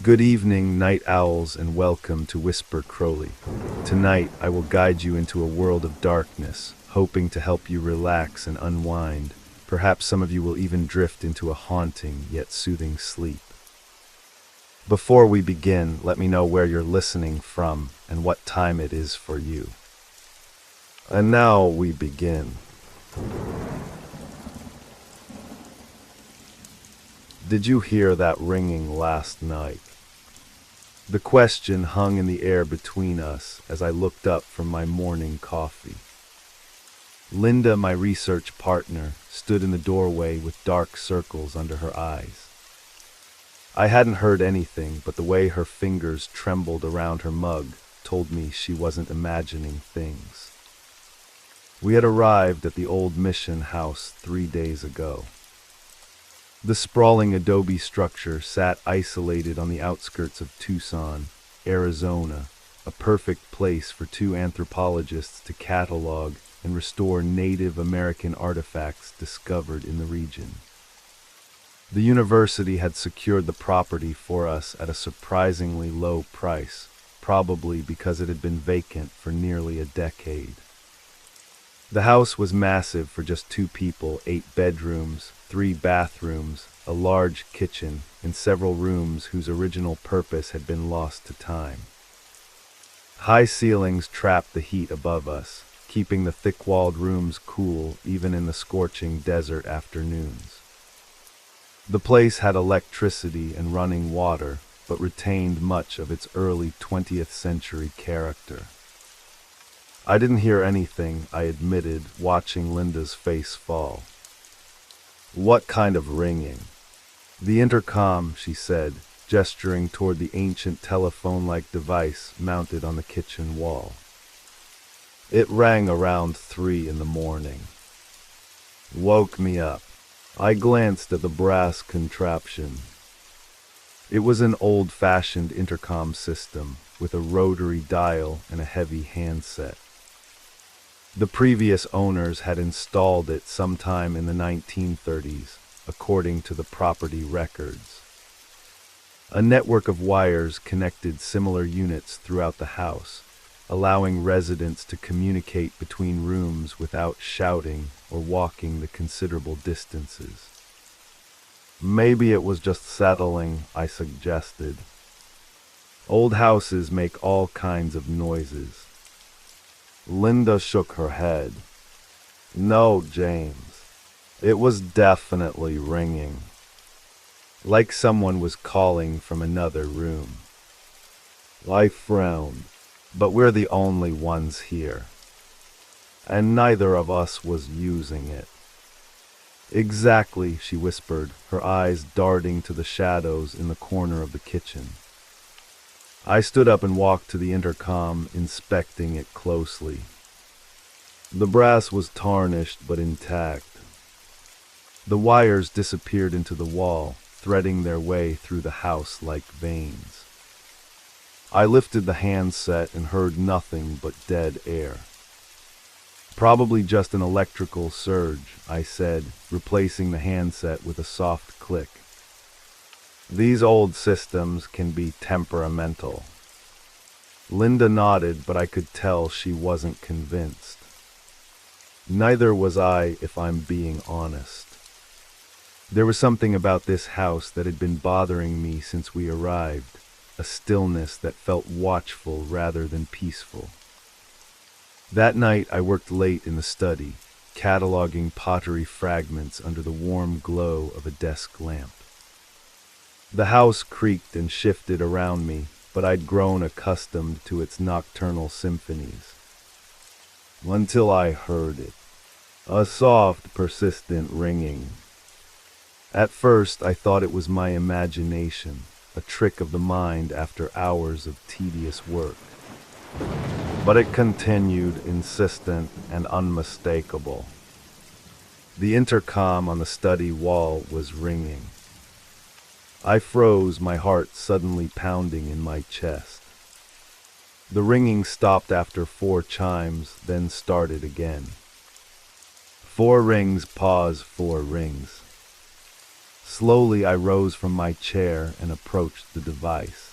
Good evening, night owls, and welcome to Whisper Crowley. Tonight, I will guide you into a world of darkness, hoping to help you relax and unwind. Perhaps some of you will even drift into a haunting yet soothing sleep. Before we begin, let me know where you're listening from and what time it is for you. And now we begin. Did you hear that ringing last night? The question hung in the air between us as I looked up from my morning coffee. Linda, my research partner, stood in the doorway with dark circles under her eyes. I hadn't heard anything, but the way her fingers trembled around her mug told me she wasn't imagining things. We had arrived at the old mission house 3 days ago. The sprawling adobe structure sat isolated on the outskirts of Tucson, Arizona, a perfect place for two anthropologists to catalog and restore Native American artifacts discovered in the region. The university had secured the property for us at a surprisingly low price, probably because it had been vacant for nearly a decade. The house was massive for just 2 people, 8 bedrooms, 3 bathrooms, a large kitchen, and several rooms whose original purpose had been lost to time. High ceilings trapped the heat above us, keeping the thick-walled rooms cool even in the scorching desert afternoons. The place had electricity and running water, but retained much of its early 20th century character. I didn't hear anything, I admitted, watching Linda's face fall. What kind of ringing? The intercom, she said, gesturing toward the ancient telephone-like device mounted on the kitchen wall. It rang around 3 in the morning. Woke me up. I glanced at the brass contraption. It was an old-fashioned intercom system with a rotary dial and a heavy handset. The previous owners had installed it sometime in the 1930s, according to the property records. A network of wires connected similar units throughout the house, allowing residents to communicate between rooms without shouting or walking the considerable distances. Maybe it was just settling, I suggested. Old houses make all kinds of noises. Linda shook her head. No, James. It was definitely ringing. Like someone was calling from another room. I frowned, but we're the only ones here. And neither of us was using it. Exactly, she whispered, her eyes darting to the shadows in the corner of the kitchen. I stood up and walked to the intercom, inspecting it closely. The brass was tarnished but intact. The wires disappeared into the wall, threading their way through the house like veins. I lifted the handset and heard nothing but dead air. Probably just an electrical surge, I said, replacing the handset with a soft click. These old systems can be temperamental. Linda nodded, but I could tell she wasn't convinced. Neither was I, if I'm being honest. There was something about this house that had been bothering me since we arrived, a stillness that felt watchful rather than peaceful. That night I worked late in the study, cataloging pottery fragments under the warm glow of a desk lamp. The house creaked and shifted around me, but I'd grown accustomed to its nocturnal symphonies. Until I heard it. A soft, persistent ringing. At first I thought it was my imagination, a trick of the mind after hours of tedious work. But it continued, insistent and unmistakable. The intercom on the study wall was ringing. I froze, my heart suddenly pounding in my chest. The ringing stopped after 4 chimes, then started again. 4 rings, pause, 4 rings. Slowly, I rose from my chair and approached the device.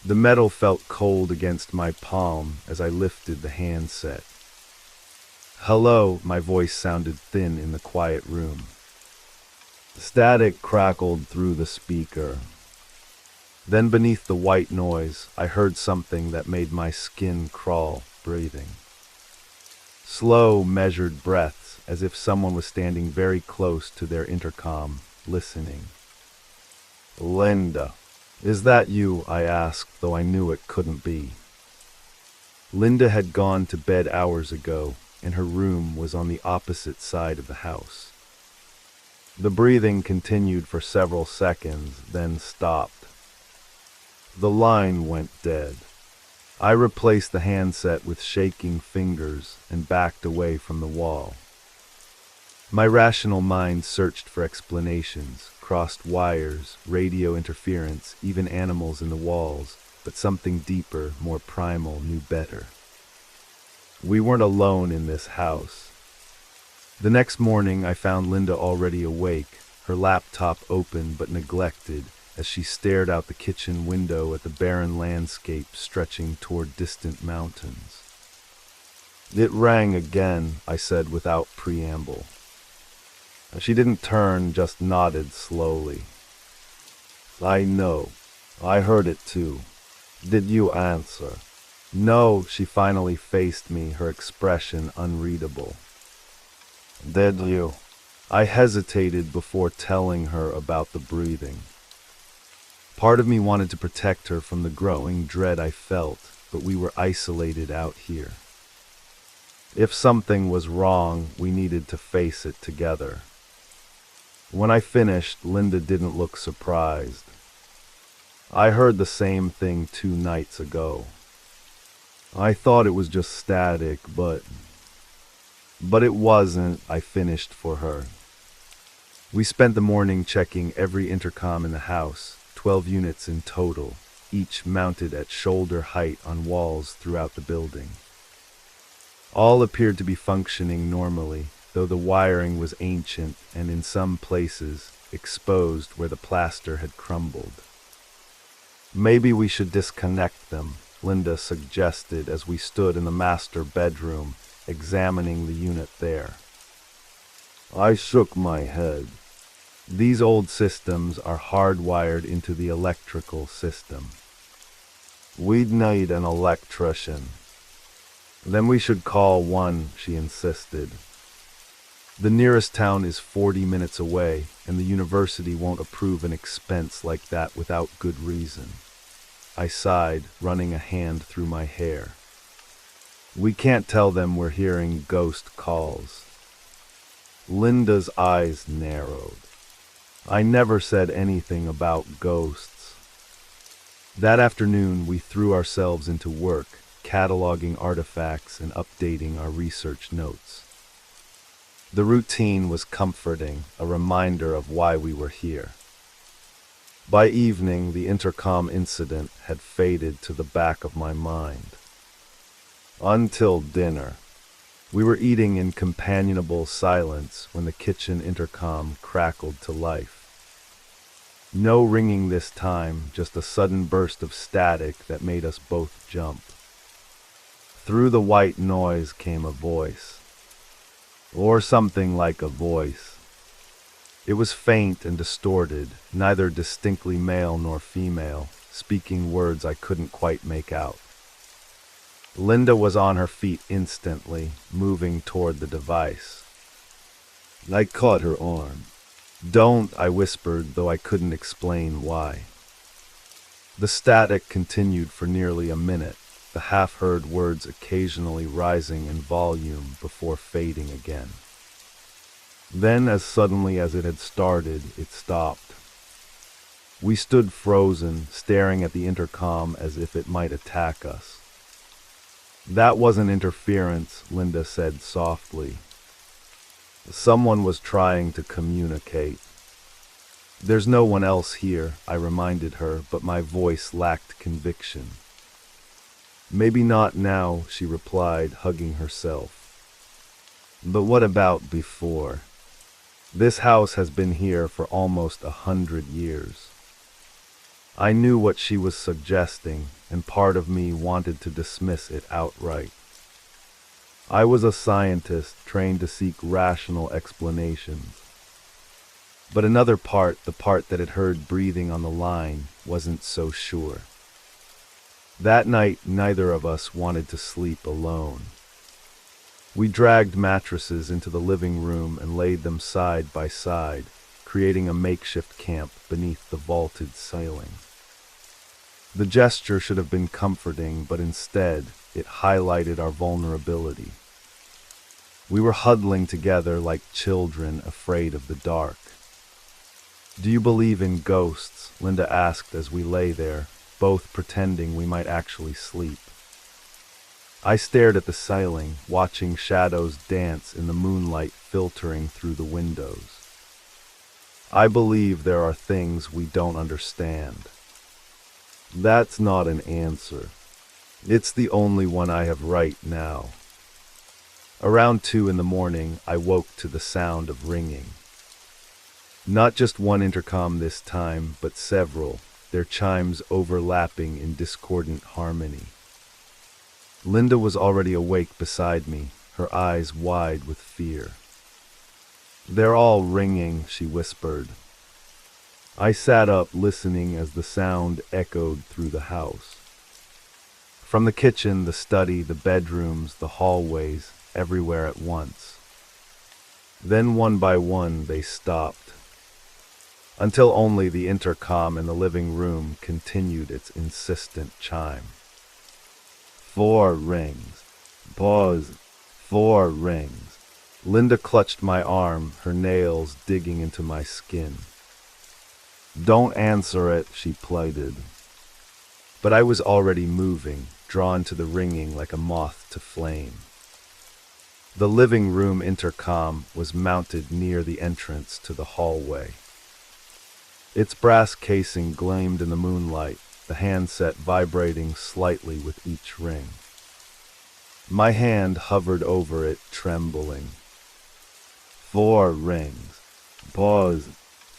The metal felt cold against my palm as I lifted the handset. "Hello," my voice sounded thin in the quiet room. Static crackled through the speaker. Then beneath the white noise, I heard something that made my skin crawl, breathing. Slow, measured breaths, as if someone was standing very close to their intercom, listening. "Linda, is that you?" I asked, though I knew it couldn't be. Linda had gone to bed hours ago, and her room was on the opposite side of the house. The breathing continued for several seconds, then stopped. The line went dead. I replaced the handset with shaking fingers and backed away from the wall. My rational mind searched for explanations, crossed wires, radio interference, even animals in the walls, but something deeper, more primal, knew better. We weren't alone in this house. The next morning, I found Linda already awake, her laptop open but neglected, as she stared out the kitchen window at the barren landscape stretching toward distant mountains. "It rang again," I said without preamble. She didn't turn, just nodded slowly. "I know. I heard it too. Did you answer?" "No," she finally faced me, her expression unreadable. "Did you?" I hesitated before telling her about the breathing. Part of me wanted to protect her from the growing dread I felt, but we were isolated out here. If something was wrong, we needed to face it together. When I finished, Linda didn't look surprised. "I heard the same thing 2 nights ago. I thought it was just static, but it wasn't," I finished for her. We spent the morning checking every intercom in the house, 12 units in total, each mounted at shoulder height on walls throughout the building. All appeared to be functioning normally, though the wiring was ancient and in some places exposed where the plaster had crumbled. "Maybe we should disconnect them," Linda suggested as we stood in the master bedroom, examining the unit there. I shook my head. These old systems are hardwired into the electrical system. "We'd need an electrician." "Then we should call one," she insisted. "The nearest town is 40 minutes away, and the university won't approve an expense like that without good reason." I sighed, running a hand through my hair. "We can't tell them we're hearing ghost calls." Linda's eyes narrowed. "I never said anything about ghosts." That afternoon, we threw ourselves into work, cataloging artifacts and updating our research notes. The routine was comforting, a reminder of why we were here. By evening, the intercom incident had faded to the back of my mind. Until dinner. We were eating in companionable silence when the kitchen intercom crackled to life. No ringing this time, just a sudden burst of static that made us both jump. Through the white noise came a voice. Or something like a voice. It was faint and distorted, neither distinctly male nor female, speaking words I couldn't quite make out. Linda was on her feet instantly, moving toward the device. I caught her arm. "Don't," I whispered, though I couldn't explain why. The static continued for nearly a minute, the half-heard words occasionally rising in volume before fading again. Then, as suddenly as it had started, it stopped. We stood frozen, staring at the intercom as if it might attack us. "That wasn't interference," Linda said softly. "Someone was trying to communicate." "There's no one else here," I reminded her, but my voice lacked conviction. "Maybe not now," she replied, hugging herself. "But what about before?" This house has been here for almost 100 years. I knew what she was suggesting, and part of me wanted to dismiss it outright. I was a scientist trained to seek rational explanations. But another part, the part that had heard breathing on the line, wasn't so sure. That night, neither of us wanted to sleep alone. We dragged mattresses into the living room and laid them side by side, creating a makeshift camp beneath the vaulted ceiling. The gesture should have been comforting, but instead, it highlighted our vulnerability. We were huddling together like children afraid of the dark. "Do you believe in ghosts?" Linda asked as we lay there, both pretending we might actually sleep. I stared at the ceiling, watching shadows dance in the moonlight filtering through the windows. "I believe there are things we don't understand." "That's not an answer. It's the only one I have right now." Around 2 in the morning, I woke to the sound of ringing. Not just one intercom this time, but several, their chimes overlapping in discordant harmony. Linda was already awake beside me, her eyes wide with fear. "They're all ringing," she whispered. I sat up, listening as the sound echoed through the house. From the kitchen, the study, the bedrooms, the hallways, everywhere at once. Then one by one they stopped, until only the intercom in the living room continued its insistent chime. 4 rings. Pause. 4 rings. Linda clutched my arm, her nails digging into my skin. "Don't answer it," she pleaded. But I was already moving, drawn to the ringing like a moth to flame. The living room intercom was mounted near the entrance to the hallway. Its brass casing gleamed in the moonlight, the handset vibrating slightly with each ring. My hand hovered over it, trembling. 4 rings. Pause.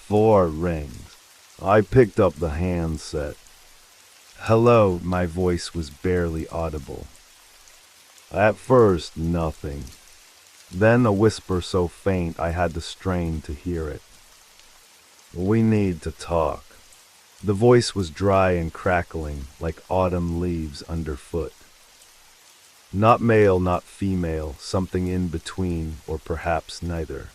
4 rings. I picked up the handset. "Hello," my voice was barely audible. At first, nothing. Then a whisper so faint I had to strain to hear it. "We need to talk." The voice was dry and crackling, like autumn leaves underfoot. Not male, not female, something in between, or perhaps neither.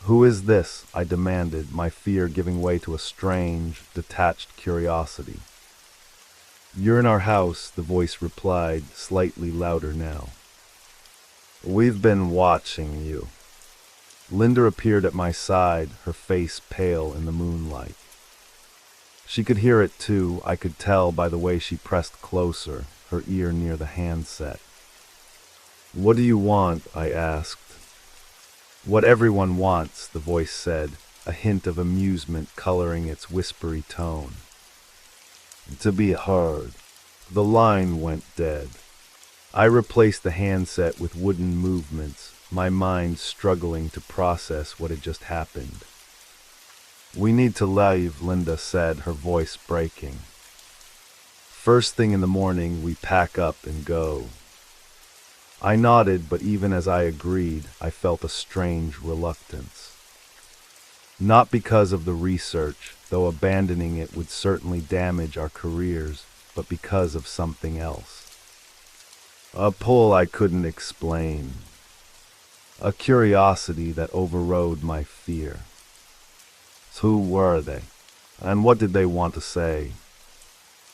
"Who is this?" I demanded, my fear giving way to a strange, detached curiosity. "You're in our house," the voice replied, slightly louder now. "We've been watching you." Linda appeared at my side, her face pale in the moonlight. She could hear it too, I could tell by the way she pressed closer, her ear near the handset. "What do you want?" I asked. "What everyone wants," the voice said, a hint of amusement coloring its whispery tone. "To be heard." The line went dead. I replaced the handset with wooden movements, my mind struggling to process what had just happened. "We need to leave," Linda said, her voice breaking. "First thing in the morning, we pack up and go." I nodded, but even as I agreed, I felt a strange reluctance. Not because of the research, though abandoning it would certainly damage our careers, but because of something else. A pull I couldn't explain. A curiosity that overrode my fear. Who were they? And what did they want to say?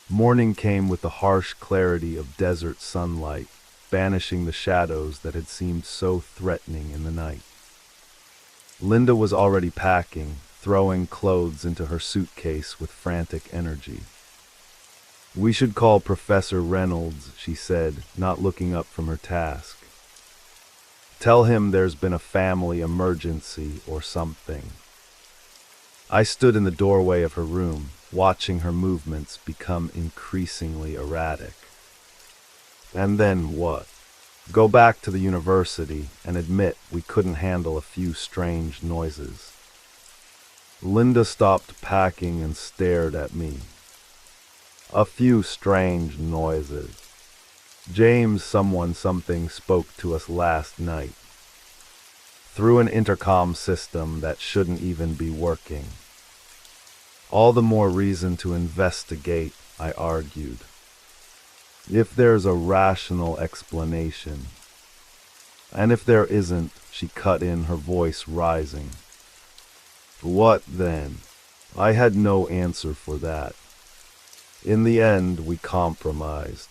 Morning came with the harsh clarity of desert sunlight, banishing the shadows that had seemed so threatening in the night. Linda was already packing, throwing clothes into her suitcase with frantic energy. "We should call Professor Reynolds," she said, not looking up from her task. "Tell him there's been a family emergency or something." I stood in the doorway of her room, watching her movements become increasingly erratic. And then what? go back to the university and admit we couldn't handle a few strange noises. Linda stopped packing and stared at me. A few strange noises. James, something spoke to us last night. Through an intercom system that shouldn't even be working. All the more reason to investigate, I argued. If there's a rational explanation. And if there isn't, she cut in, her voice rising. What then? I had no answer for that. In the end, we compromised.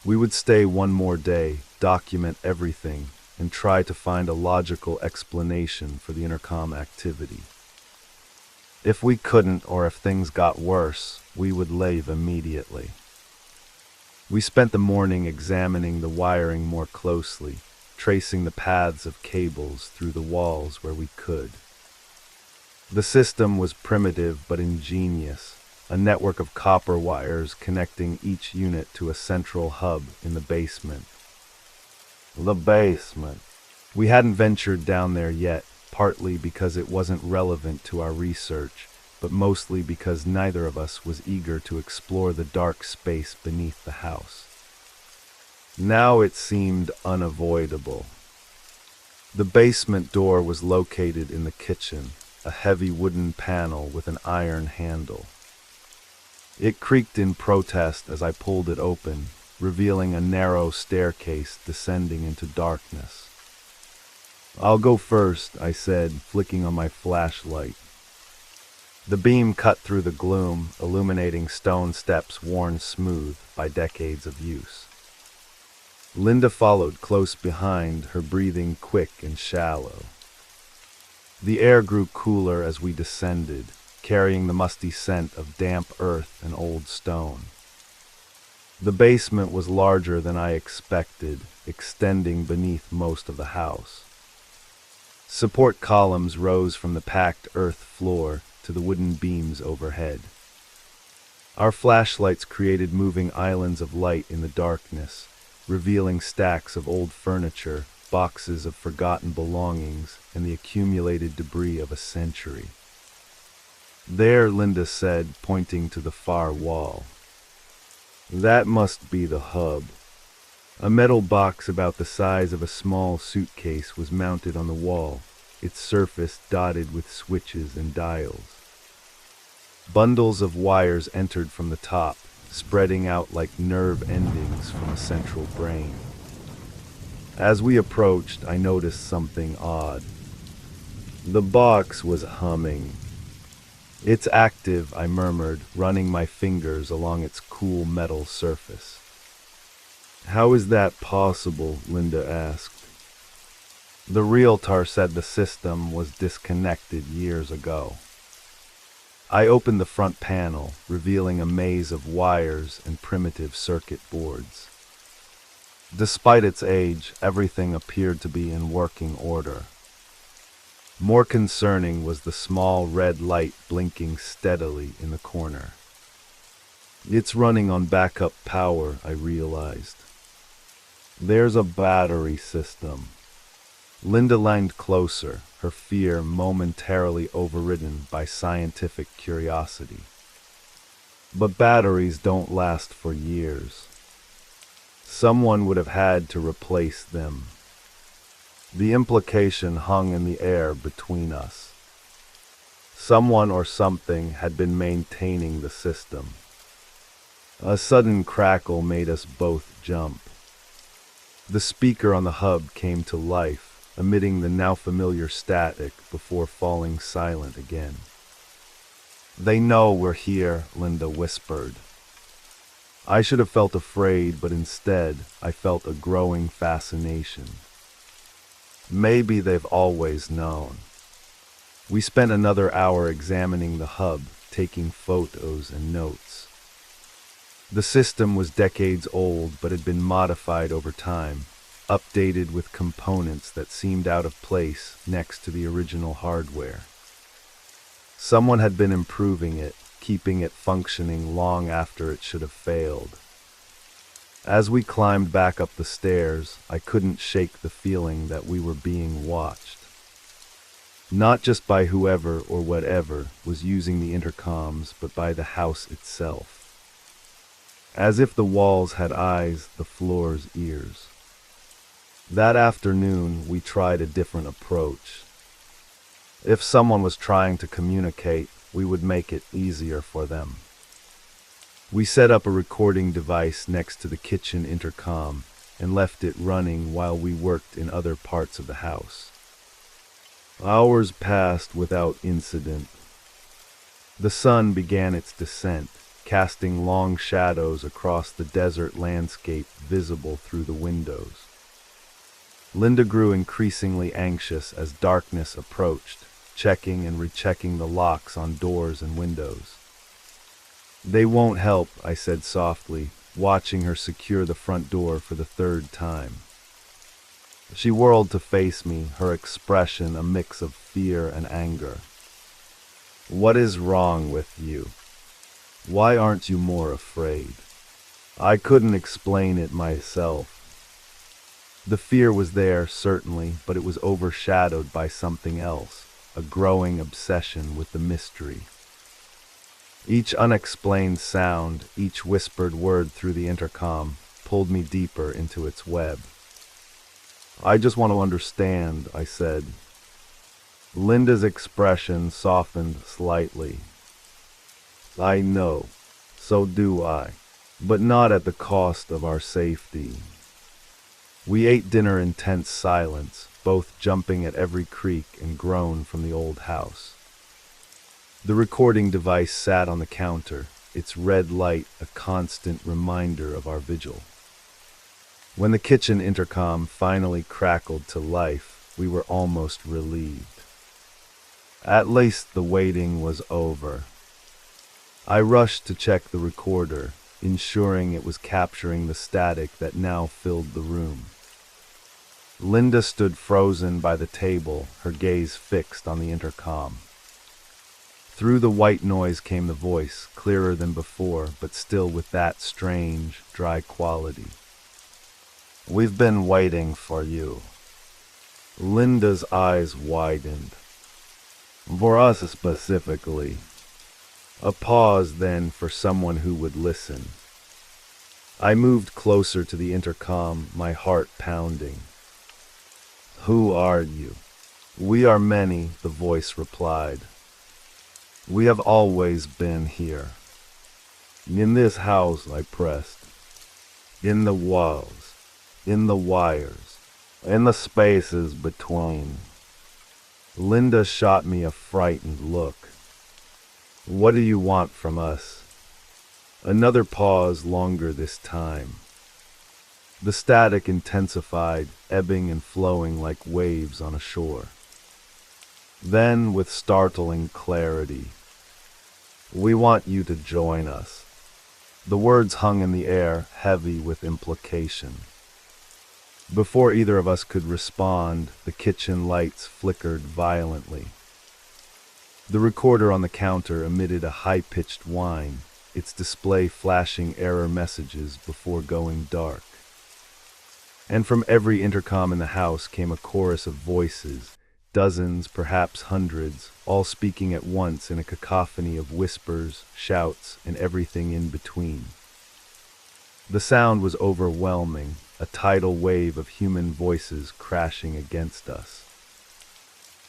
We would stay one more day, document everything, and try to find a logical explanation for the intercom activity. If we couldn't, or if things got worse, we would leave immediately. We spent the morning examining the wiring more closely, tracing the paths of cables through the walls where we could. The system was primitive but ingenious, a network of copper wires connecting each unit to a central hub in the basement. The basement. We hadn't ventured down there yet, partly because it wasn't relevant to our research, but mostly because neither of us was eager to explore the dark space beneath the house. Now it seemed unavoidable. The basement door was located in the kitchen, a heavy wooden panel with an iron handle. It creaked in protest as I pulled it open, revealing a narrow staircase descending into darkness. I'll go first, I said, flicking on my flashlight. The beam cut through the gloom, illuminating stone steps worn smooth by decades of use. Linda followed close behind, her breathing quick and shallow. The air grew cooler as we descended, carrying the musty scent of damp earth and old stone. The basement was larger than I expected, extending beneath most of the house. Support columns rose from the packed earth floor to the wooden beams overhead. Our flashlights created moving islands of light in the darkness, revealing stacks of old furniture, boxes of forgotten belongings, and the accumulated debris of a century. There, Linda said, pointing to the far wall. That must be the hub. A metal box about the size of a small suitcase was mounted on the wall, its surface dotted with switches and dials. Bundles of wires entered from the top, spreading out like nerve endings from a central brain. As we approached, I noticed something odd. The box was humming. It's active, I murmured, running my fingers along its cool metal surface. How is that possible? Linda asked. The realtor said the system was disconnected years ago. I opened the front panel, revealing a maze of wires and primitive circuit boards. Despite its age, everything appeared to be in working order. More concerning was the small red light blinking steadily in the corner. It's running on backup power, I realized. There's a battery system. Linda leaned closer, her fear momentarily overridden by scientific curiosity. But batteries don't last for years. Someone would have had to replace them. The implication hung in the air between us. Someone or something had been maintaining the system. A sudden crackle made us both jump. The speaker on the hub came to life, emitting the now familiar static before falling silent again. They know we're here, Linda whispered. I should have felt afraid, but instead I felt a growing fascination. Maybe they've always known. We spent another hour examining the hub, taking photos and notes. The system was decades old but had been modified over time, updated with components that seemed out of place next to the original hardware. Someone had been improving it, keeping it functioning long after it should have failed. As we climbed back up the stairs, I couldn't shake the feeling that we were being watched. Not just by whoever or whatever was using the intercoms, but by the house itself. As if the walls had eyes, the floor's ears. That afternoon, we tried a different approach. If someone was trying to communicate, we would make it easier for them. We set up a recording device next to the kitchen intercom and left it running while we worked in other parts of the house. Hours passed without incident. The sun began its descent, casting long shadows across the desert landscape visible through the windows. Linda grew increasingly anxious as darkness approached, checking and rechecking the locks on doors and windows. "They won't help," I said softly, watching her secure the front door for the third time. She whirled to face me, her expression a mix of fear and anger. "What is wrong with you? Why aren't you more afraid?" I couldn't explain it myself. The fear was there, certainly, but it was overshadowed by something else, a growing obsession with the mystery. Each unexplained sound, each whispered word through the intercom, pulled me deeper into its web. "I just want to understand," I said. Linda's expression softened slightly. "I know, so do I, but not at the cost of our safety." We ate dinner in tense silence, both jumping at every creak and groan from the old house. The recording device sat on the counter, its red light a constant reminder of our vigil. When the kitchen intercom finally crackled to life, we were almost relieved. At least the waiting was over. I rushed to check the recorder, ensuring it was capturing the static that now filled the room. Linda stood frozen by the table, her gaze fixed on the intercom. Through the white noise came the voice, clearer than before, but still with that strange, dry quality. "We've been waiting for you." Linda's eyes widened. "For us specifically." A pause then for someone who would listen. I moved closer to the intercom, my heart pounding. "Who are you?" "We are many," the voice replied. "We have always been here." "In this house," I pressed. "In the walls, in the wires, in the spaces between." Linda shot me a frightened look. "What do you want from us?" Another pause, longer this time. The static intensified, ebbing and flowing like waves on a shore. Then, with startling clarity, "We want you to join us." The words hung in the air, heavy with implication. Before either of us could respond, the kitchen lights flickered violently. The recorder on the counter emitted a high-pitched whine, its display flashing error messages before going dark. And from every intercom in the house came a chorus of voices, dozens, perhaps hundreds, all speaking at once in a cacophony of whispers, shouts, and everything in between. The sound was overwhelming, a tidal wave of human voices crashing against us.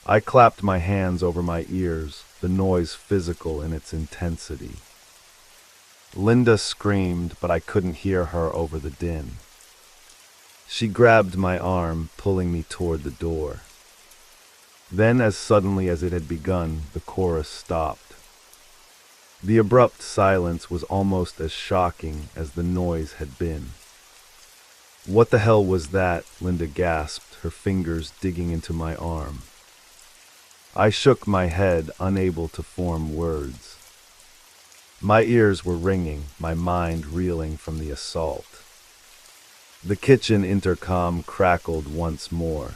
I clapped my hands over my ears, the noise physical in its intensity. Linda screamed, but I couldn't hear her over the din. She grabbed my arm, pulling me toward the door. Then, as suddenly as it had begun, the chorus stopped. The abrupt silence was almost as shocking as the noise had been. "What the hell was that?" Linda gasped, her fingers digging into my arm. I shook my head, unable to form words. My ears were ringing, my mind reeling from the assault. The kitchen intercom crackled once more.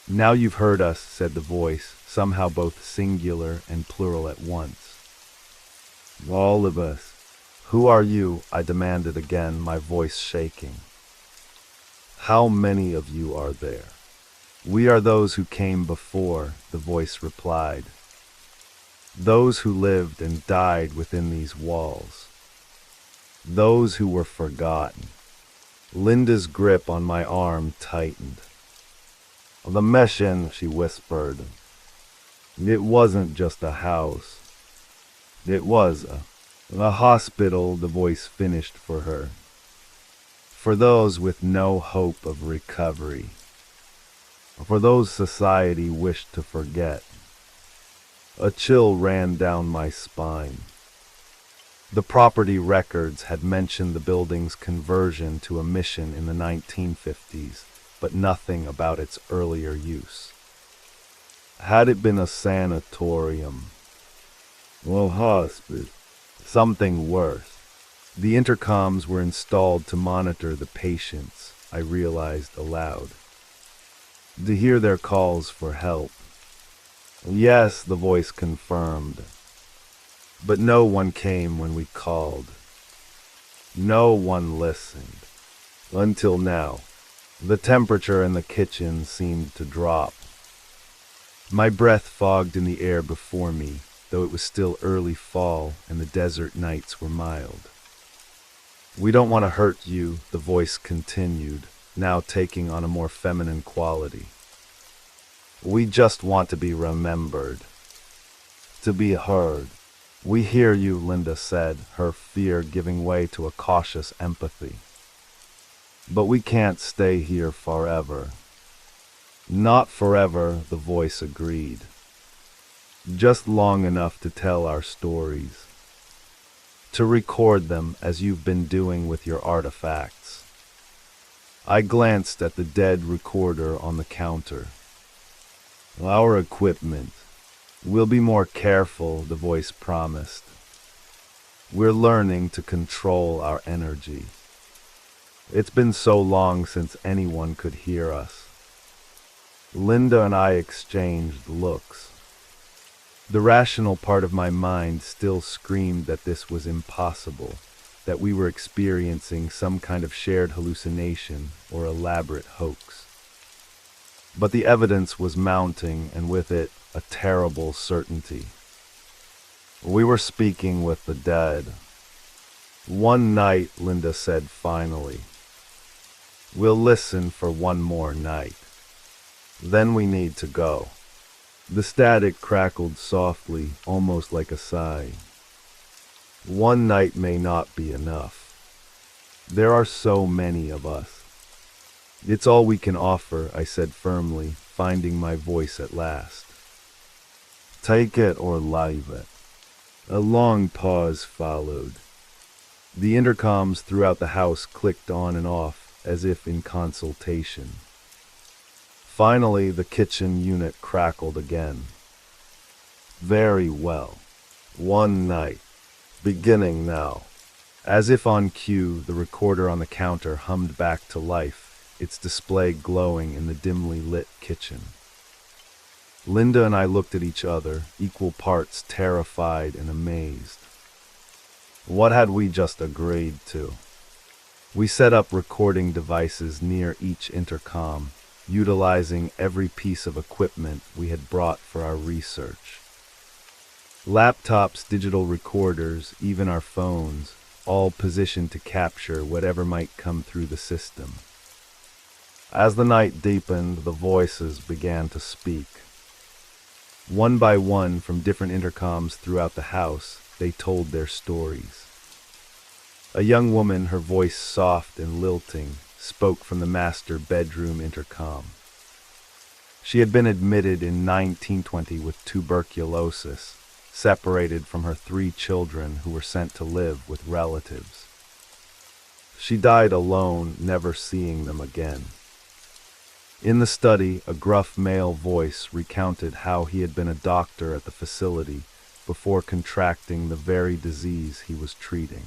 "Now you've heard us," said the voice, somehow both singular and plural at once. "All of us. Who are you? I demanded again, my voice shaking. How many of you are there? We are those who came before, the voice replied. Those who lived and died within these walls. Those who were forgotten. Linda's grip on my arm tightened. The mission, she whispered. It wasn't just a house. It was a hospital, the voice finished for her. For those with no hope of recovery. For those society wished to forget. A chill ran down my spine. The property records had mentioned the building's conversion to a mission in the 1950s, but nothing about its earlier use. Had it been a sanatorium? Well, hospice. Something worse. The intercoms were installed to monitor the patients, I realized aloud. To hear their calls for help. Yes, the voice confirmed. But no one came when we called. No one listened. Until now. The temperature in the kitchen seemed to drop. My breath fogged in the air before me, though it was still early fall and the desert nights were mild. We don't want to hurt you, the voice continued, now taking on a more feminine quality. We just want to be remembered. To be heard. We hear you, Linda said, her fear giving way to a cautious empathy. But we can't stay here forever. Not forever, the voice agreed. Just long enough to tell our stories. To record them as you've been doing with your artifacts. I glanced at the dead recorder on the counter. Our equipment. We'll be more careful, the voice promised. We're learning to control our energy. It's been so long since anyone could hear us. Linda and I exchanged looks. The rational part of my mind still screamed that this was impossible, that we were experiencing some kind of shared hallucination or elaborate hoax. But the evidence was mounting, and with it, a terrible certainty. We were speaking with the dead. One night, Linda said finally. We'll listen for one more night. Then we need to go. The static crackled softly, almost like a sigh. One night may not be enough. There are so many of us. It's all we can offer, I said firmly, finding my voice at last. Take it or leave it. A long pause followed. The intercoms throughout the house clicked on and off, as if in consultation. Finally, the kitchen unit crackled again. Very well. One night. Beginning now. As if on cue, the recorder on the counter hummed back to life, its display glowing in the dimly lit kitchen. Linda and I looked at each other, equal parts terrified and amazed. What had we just agreed to? We set up recording devices near each intercom, utilizing every piece of equipment we had brought for our research. Laptops, digital recorders, even our phones, all positioned to capture whatever might come through the system. As the night deepened, the voices began to speak. One by one, from different intercoms throughout the house, they told their stories. A young woman, her voice soft and lilting, spoke from the master bedroom intercom. She had been admitted in 1920 with tuberculosis, separated from her 3 children who were sent to live with relatives. She died alone, never seeing them again. In the study, a gruff male voice recounted how he had been a doctor at the facility before contracting the very disease he was treating.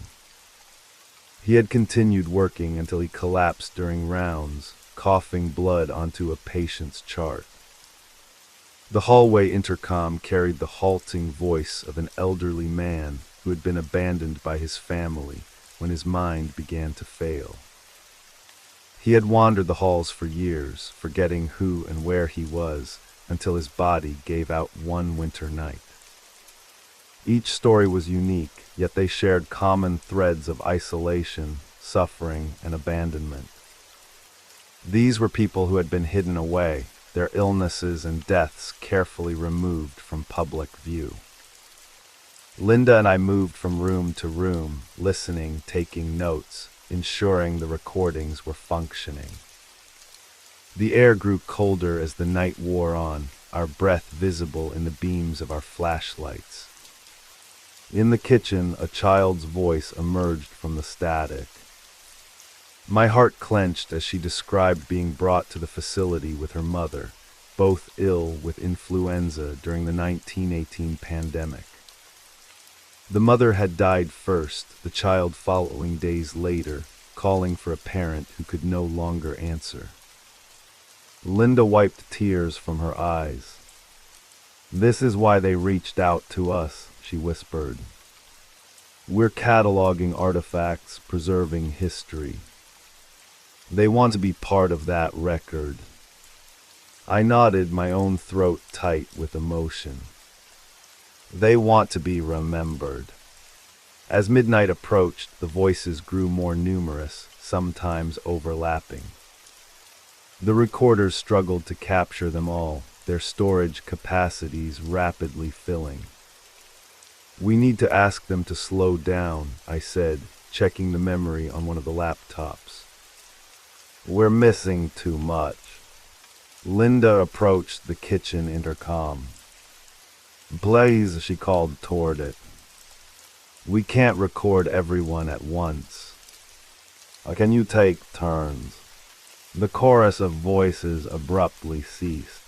He had continued working until he collapsed during rounds, coughing blood onto a patient's chart. The hallway intercom carried the halting voice of an elderly man who had been abandoned by his family when his mind began to fail. He had wandered the halls for years, forgetting who and where he was, until his body gave out one winter night. Each story was unique, yet they shared common threads of isolation, suffering, and abandonment. These were people who had been hidden away, their illnesses and deaths carefully removed from public view. Linda and I moved from room to room, listening, taking notes, ensuring the recordings were functioning. The air grew colder as the night wore on, our breath visible in the beams of our flashlights. In the kitchen, a child's voice emerged from the static. My heart clenched as she described being brought to the facility with her mother, both ill with influenza during the 1918 pandemic. The mother had died first, the child following days later, calling for a parent who could no longer answer. Linda wiped tears from her eyes. "This is why they reached out to us," she whispered. "We're cataloging artifacts, preserving history. They want to be part of that record." I nodded, my own throat tight with emotion. They want to be remembered. As midnight approached, the voices grew more numerous, sometimes overlapping. The recorders struggled to capture them all, their storage capacities rapidly filling. "We need to ask them to slow down," I said, checking the memory on one of the laptops. "We're missing too much." Linda approached the kitchen intercom. "Please," she called toward it. "We can't record everyone at once. Can you take turns?" The chorus of voices abruptly ceased.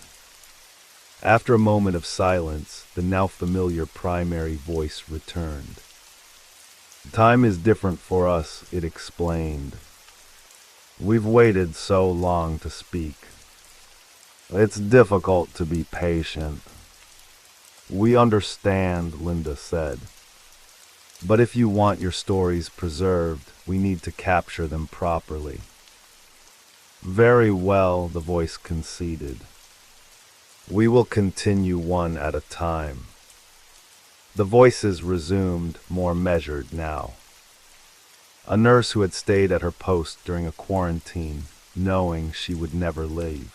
After a moment of silence, the now familiar primary voice returned. "Time is different for us," it explained. "We've waited so long to speak. It's difficult to be patient." "We understand," Linda said. "But if you want your stories preserved, we need to capture them properly." "Very well," the voice conceded. "We will continue one at a time." The voices resumed, more measured now. A nurse who had stayed at her post during a quarantine, knowing she would never leave.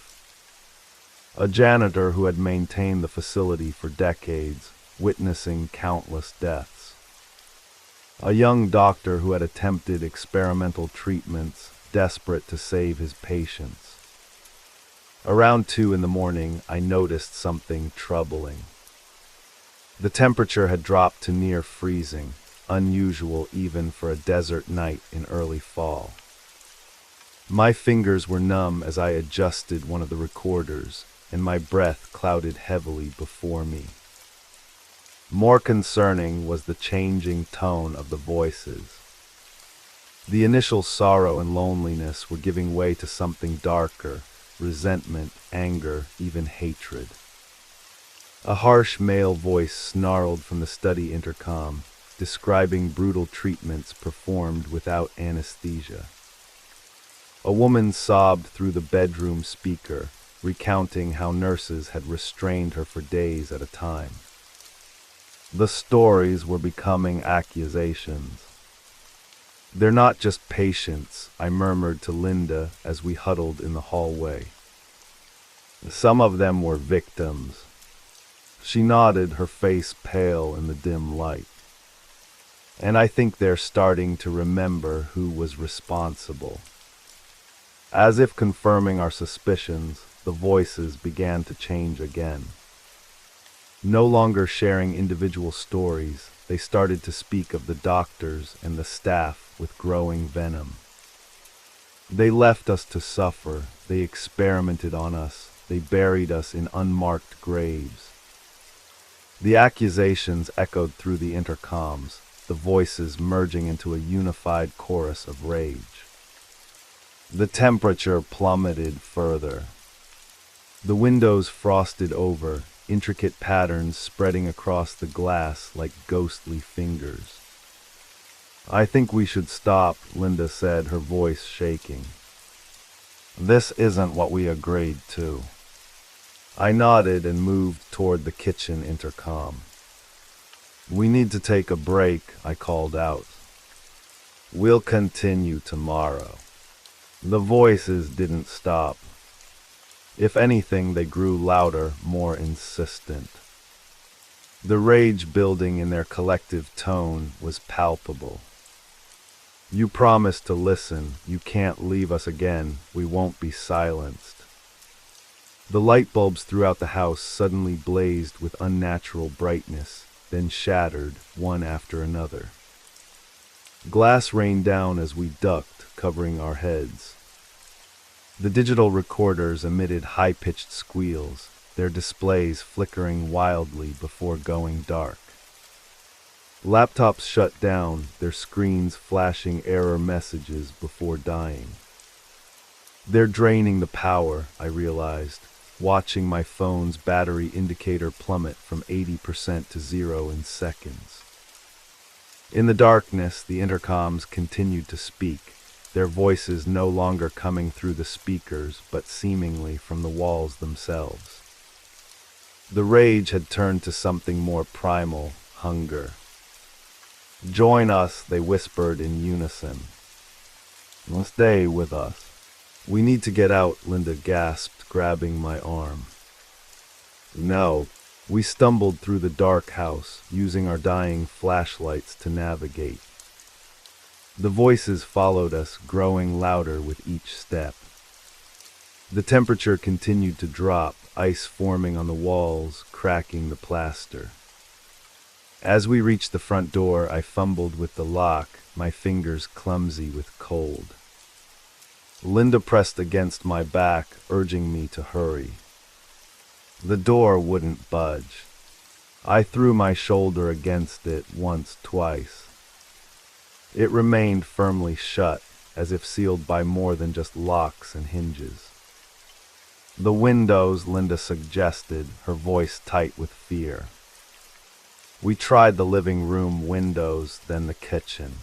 A janitor who had maintained the facility for decades, witnessing countless deaths. A young doctor who had attempted experimental treatments, desperate to save his patients. Around 2 a.m, I noticed something troubling. The temperature had dropped to near freezing, unusual even for a desert night in early fall. My fingers were numb as I adjusted one of the recorders, and my breath clouded heavily before me. More concerning was the changing tone of the voices. The initial sorrow and loneliness were giving way to something darker, resentment, anger, even hatred. A harsh male voice snarled from the study intercom, describing brutal treatments performed without anesthesia. A woman sobbed through the bedroom speaker, recounting how nurses had restrained her for days at a time. The stories were becoming accusations. "They're not just patients," I murmured to Linda as we huddled in the hallway. "Some of them were victims." She nodded, her face pale in the dim light. "And I think they're starting to remember who was responsible." As if confirming our suspicions, the voices began to change again. No longer sharing individual stories, they started to speak of the doctors and the staff with growing venom. They left us to suffer, they experimented on us, they buried us in unmarked graves. The accusations echoed through the intercoms, the voices merging into a unified chorus of rage. The temperature plummeted further. The windows frosted over, intricate patterns spreading across the glass like ghostly fingers. "I think we should stop," Linda said, her voice shaking. "This isn't what we agreed to." I nodded and moved toward the kitchen intercom. "We need to take a break," I called out. "We'll continue tomorrow." The voices didn't stop. If anything, they grew louder, more insistent. The rage building in their collective tone was palpable. "You promised to listen. You can't leave us again. We won't be silenced." The light bulbs throughout the house suddenly blazed with unnatural brightness, then shattered, one after another. Glass rained down as we ducked, covering our heads. The digital recorders emitted high-pitched squeals, their displays flickering wildly before going dark. Laptops shut down, their screens flashing error messages before dying. "They're draining the power," I realized, watching my phone's battery indicator plummet from 80% to 0 in seconds. In the darkness, the intercoms continued to speak, their voices no longer coming through the speakers, but seemingly from the walls themselves. The rage had turned to something more primal, hunger. "Join us," they whispered in unison. "Stay with us." "We need to get out," Linda gasped, grabbing my arm. "No." We stumbled through the dark house, using our dying flashlights to navigate. The voices followed us, growing louder with each step. The temperature continued to drop, ice forming on the walls, cracking the plaster. As we reached the front door, I fumbled with the lock, my fingers clumsy with cold. Linda pressed against my back, urging me to hurry. The door wouldn't budge. I threw my shoulder against it once, twice. It remained firmly shut, as if sealed by more than just locks and hinges. "The windows," Linda suggested, her voice tight with fear. We tried the living room windows, then the kitchen.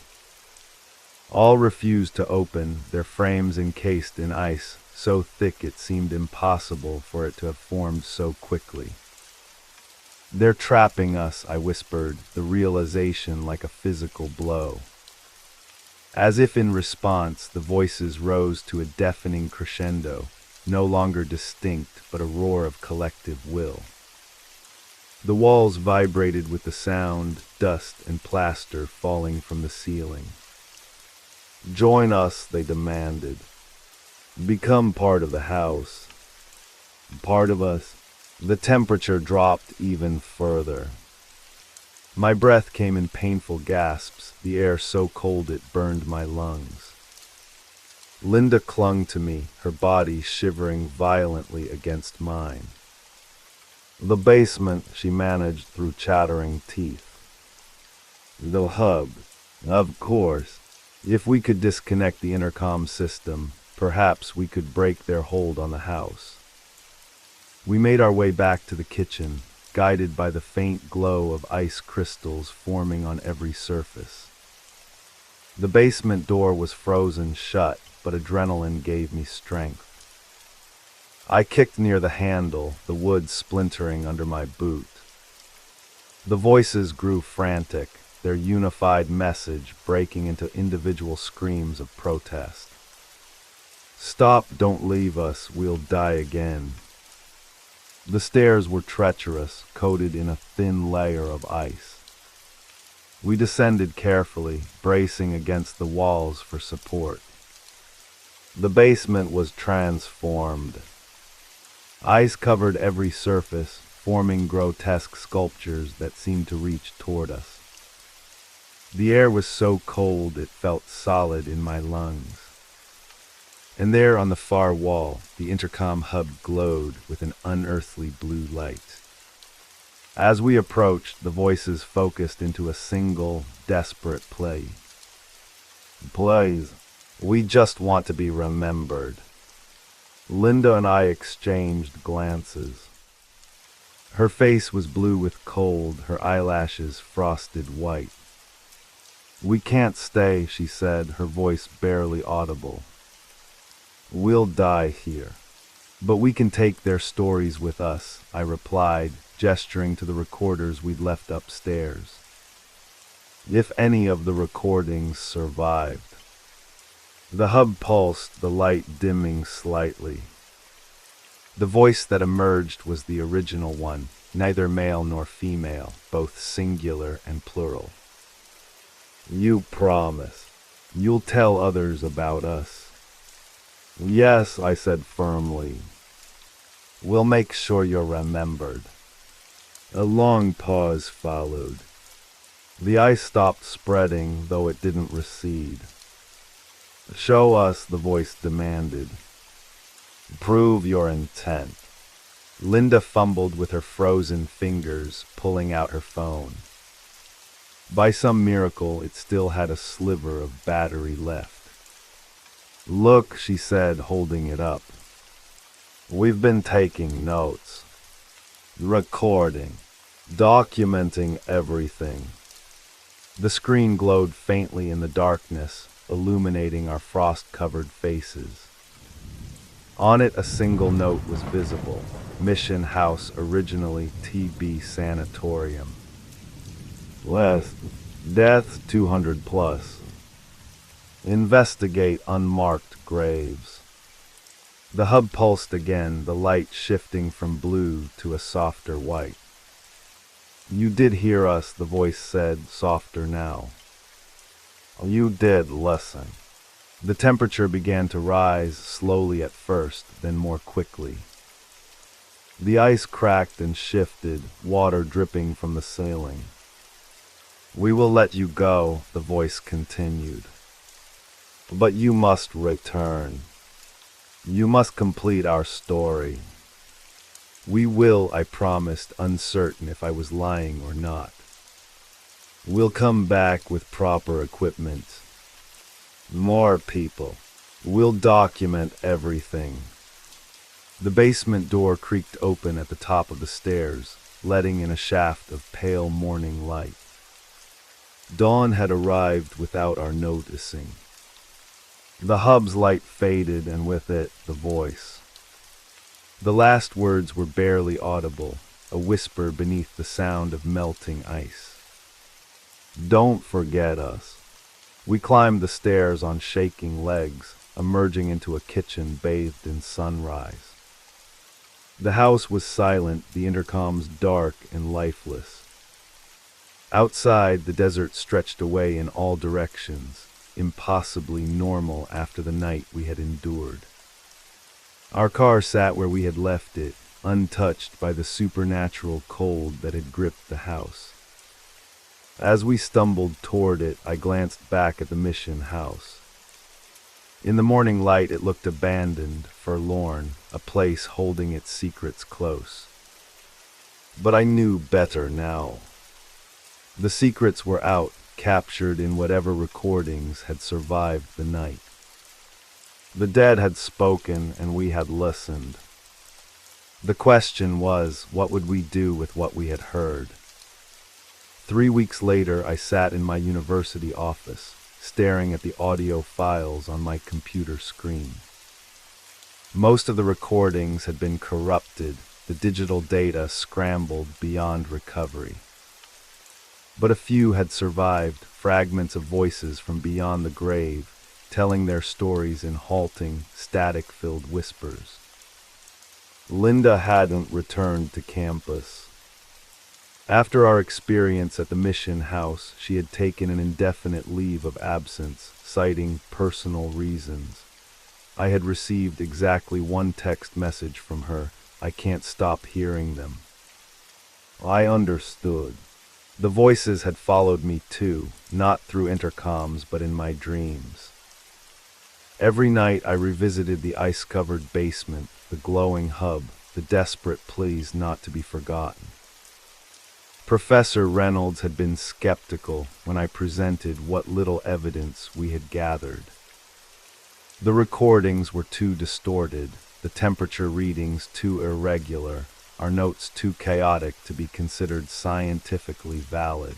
All refused to open, their frames encased in ice, so thick it seemed impossible for it to have formed so quickly. "They're trapping us," I whispered, the realization like a physical blow. As if in response, the voices rose to a deafening crescendo, no longer distinct but a roar of collective will. The walls vibrated with the sound, dust and plaster falling from the ceiling. "Join us," they demanded. "Become part of the house." Part of us. The temperature dropped even further. My breath came in painful gasps, the air so cold it burned my lungs. Linda clung to me, her body shivering violently against mine. "The basement," she managed through chattering teeth. "The hub. Of course. If we could disconnect the intercom system, perhaps we could break their hold on the house." We made our way back to the kitchen, guided by the faint glow of ice crystals forming on every surface. The basement door was frozen shut, but adrenaline gave me strength. I kicked near the handle, the wood splintering under my boot. The voices grew frantic, their unified message breaking into individual screams of protest. "Stop, don't leave us, we'll die again." The stairs were treacherous, coated in a thin layer of ice. We descended carefully, bracing against the walls for support. The basement was transformed. Ice covered every surface, forming grotesque sculptures that seemed to reach toward us. The air was so cold it felt solid in my lungs. And there on the far wall, the intercom hub glowed with an unearthly blue light. As we approached, the voices focused into a single, desperate plea. "Please, we just want to be remembered." Linda and I exchanged glances. Her face was blue with cold, her eyelashes frosted white. "We can't stay," she said, her voice barely audible. "We'll die here. But we can take their stories with us," I replied, gesturing to the recorders we'd left upstairs. "If any of the recordings survived." The hub pulsed, the light dimming slightly. The voice that emerged was the original one, neither male nor female, both singular and plural. "You promise. You'll tell others about us." "Yes," I said firmly. "We'll make sure you're remembered." A long pause followed. The ice stopped spreading, though it didn't recede. "Show us," the voice demanded. "Prove your intent." Linda fumbled with her frozen fingers, pulling out her phone. By some miracle, it still had a sliver of battery left. "Look," she said, holding it up. "We've been taking notes, recording, documenting everything." The screen glowed faintly in the darkness, illuminating our frost-covered faces. On it, a single note was visible: Mission House, originally TB Sanatorium. West, deaths 200 plus. Investigate unmarked graves. The hub pulsed again, the light shifting from blue to a softer white. "You did hear us," the voice said, softer now. "You did listen." The temperature began to rise, slowly at first, then more quickly. The ice cracked and shifted, water dripping from the ceiling. "We will let you go," the voice continued. "But you must return. You must complete our story." "We will," I promised, uncertain if I was lying or not. "We'll come back with proper equipment. More people. We'll document everything." The basement door creaked open at the top of the stairs, letting in a shaft of pale morning light. Dawn had arrived without our noticing. The hub's light faded, and with it, the voice. The last words were barely audible, a whisper beneath the sound of melting ice. "Don't forget us." We climbed the stairs on shaking legs, emerging into a kitchen bathed in sunrise. The house was silent, the intercoms dark and lifeless. Outside, the desert stretched away in all directions, impossibly normal after the night we had endured. Our car sat where we had left it, untouched by the supernatural cold that had gripped the house. As we stumbled toward it, I glanced back at the mission house. In the morning light, it looked abandoned, forlorn, a place holding its secrets close. But I knew better now. The secrets were out, captured in whatever recordings had survived the night. The dead had spoken, and we had listened. The question was, what would we do with what we had heard? 3 weeks later, I sat in my university office, staring at the audio files on my computer screen. Most of the recordings had been corrupted, the digital data scrambled beyond recovery. But a few had survived, fragments of voices from beyond the grave, telling their stories in halting, static-filled whispers. Linda hadn't returned to campus. After our experience at the mission house, she had taken an indefinite leave of absence, citing personal reasons. I had received exactly one text message from her: "I can't stop hearing them." I understood. The voices had followed me too, not through intercoms but in my dreams. Every night I revisited the ice-covered basement, the glowing hub, the desperate pleas not to be forgotten. Professor Reynolds had been skeptical when I presented what little evidence we had gathered. The recordings were too distorted, the temperature readings too irregular, our notes too chaotic to be considered scientifically valid.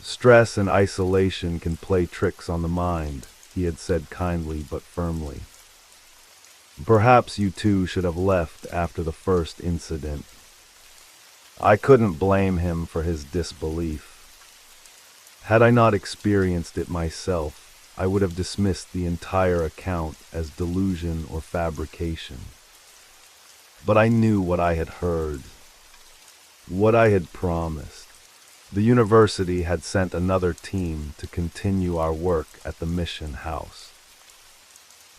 Stress and isolation can play tricks on the mind, he had said kindly but firmly. Perhaps you two should have left after the first incident. I couldn't blame him for his disbelief. Had I not experienced it myself, I would have dismissed the entire account as delusion or fabrication. But I knew what I had heard, what I had promised. The university had sent another team to continue our work at the mission house.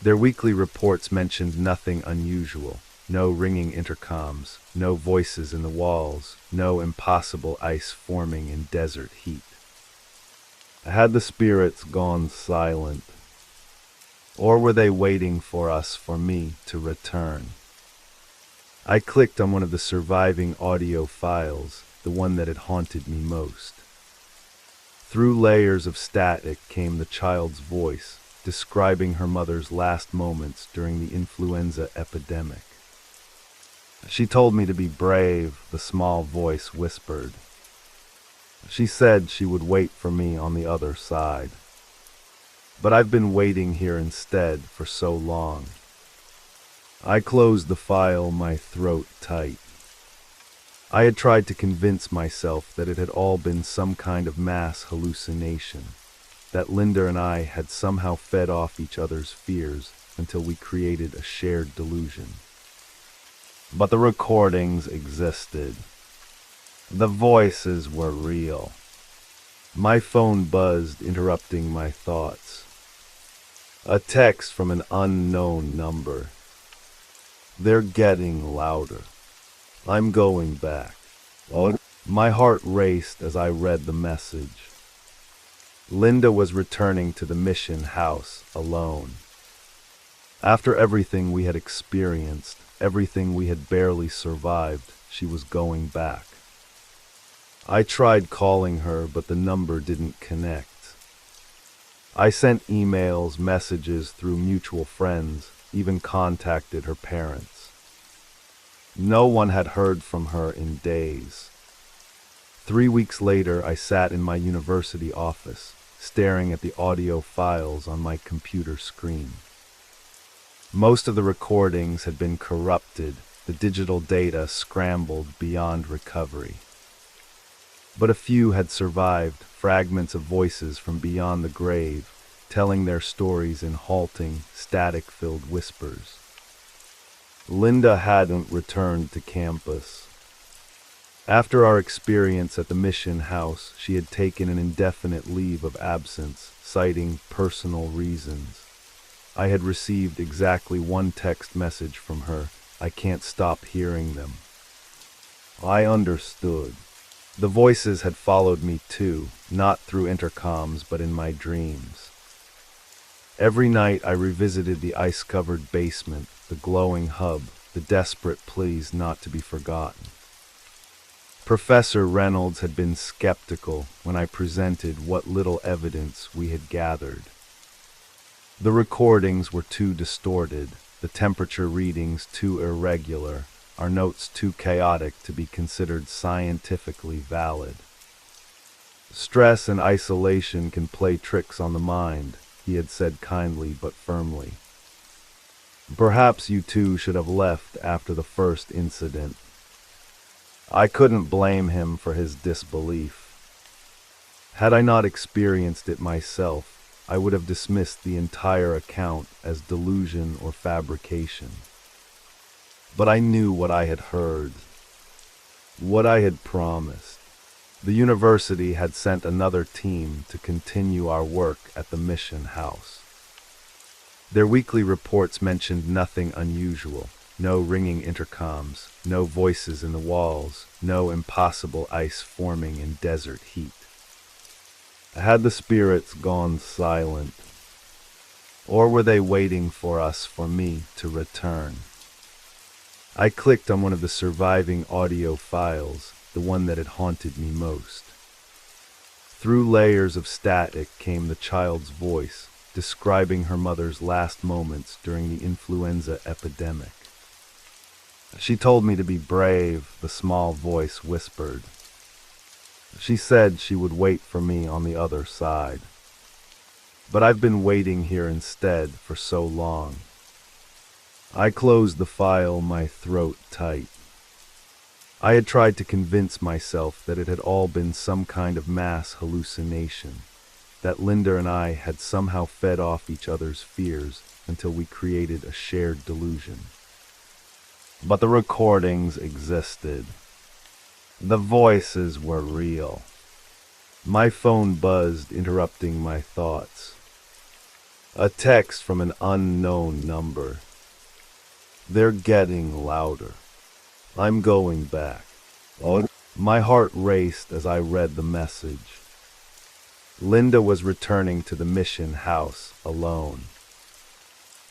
Their weekly reports mentioned nothing unusual. No ringing intercoms, no voices in the walls, no impossible ice forming in desert heat. Had the spirits gone silent? Or were they waiting for me to return? I clicked on one of the surviving audio files, the one that had haunted me most. Through layers of static came the child's voice, describing her mother's last moments during the influenza epidemic. She told me to be brave, the small voice whispered. She said she would wait for me on the other side. But I've been waiting here instead for so long. I closed the file, my throat tight. I had tried to convince myself that it had all been some kind of mass hallucination, that Linda and I had somehow fed off each other's fears until we created a shared delusion. But the recordings existed. The voices were real. My phone buzzed, interrupting my thoughts. A text from an unknown number. They're getting louder. I'm going back. Oh. My heart raced as I read the message. Linda was returning to the mission house alone. After everything we had experienced, everything we had barely survived, she was going back. I tried calling her, but the number didn't connect. I sent emails, messages through mutual friends, even contacted her parents. No one had heard from her in days. 3 weeks later, I sat in my university office, staring at the audio files on my computer screen. Most of the recordings had been corrupted, the digital data scrambled beyond recovery. But a few had survived, fragments of voices from beyond the grave, telling their stories in halting, static-filled whispers. Linda hadn't returned to campus. After our experience at the mission house, she had taken an indefinite leave of absence, citing personal reasons. I had received exactly one text message from her. I can't stop hearing them. I understood. The voices had followed me too, not through intercoms but in my dreams. Every night I revisited the ice-covered basement, the glowing hub, the desperate pleas not to be forgotten. Professor Reynolds had been skeptical when I presented what little evidence we had gathered. The recordings were too distorted, the temperature readings too irregular, our notes too chaotic to be considered scientifically valid. Stress and isolation can play tricks on the mind, he had said kindly but firmly. Perhaps you two should have left after the first incident. I couldn't blame him for his disbelief. Had I not experienced it myself, I would have dismissed the entire account as delusion or fabrication. But I knew what I had heard, what I had promised. The university had sent another team to continue our work at the mission house. Their weekly reports mentioned nothing unusual, no ringing intercoms, no voices in the walls, no impossible ice forming in desert heat. Had the spirits gone silent? Or were they waiting for me to return? I clicked on one of the surviving audio files, the one that had haunted me most. Through layers of static came the child's voice, describing her mother's last moments during the influenza epidemic. She told me to be brave, the small voice whispered. She said she would wait for me on the other side. But I've been waiting here instead for so long. I closed the file, my throat tight. I had tried to convince myself that it had all been some kind of mass hallucination, that Linda and I had somehow fed off each other's fears until we created a shared delusion. But the recordings existed. The voices were real. My phone buzzed, interrupting my thoughts. A text from an unknown number. They're getting louder. I'm going back. Oh. My heart raced as I read the message. Linda was returning to the mission house alone.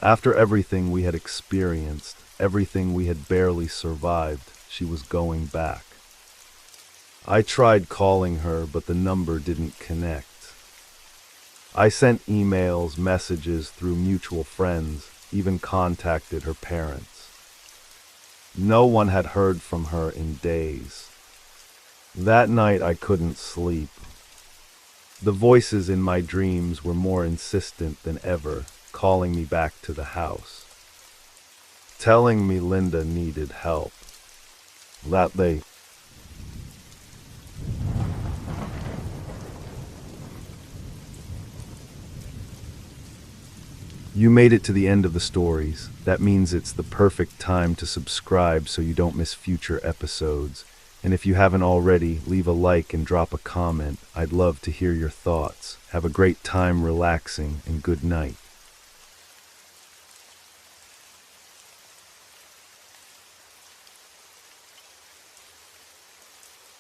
After everything we had experienced, everything we had barely survived, she was going back. I tried calling her, but the number didn't connect. I sent emails, messages through mutual friends, even contacted her parents. No one had heard from her in days. That night I couldn't sleep. The voices in my dreams were more insistent than ever, calling me back to the house, telling me Linda needed help, that they... You made it to the end of the stories. That means it's the perfect time to subscribe so you don't miss future episodes. And if you haven't already, leave a like and drop a comment. I'd love to hear your thoughts. Have a great time relaxing, and good night.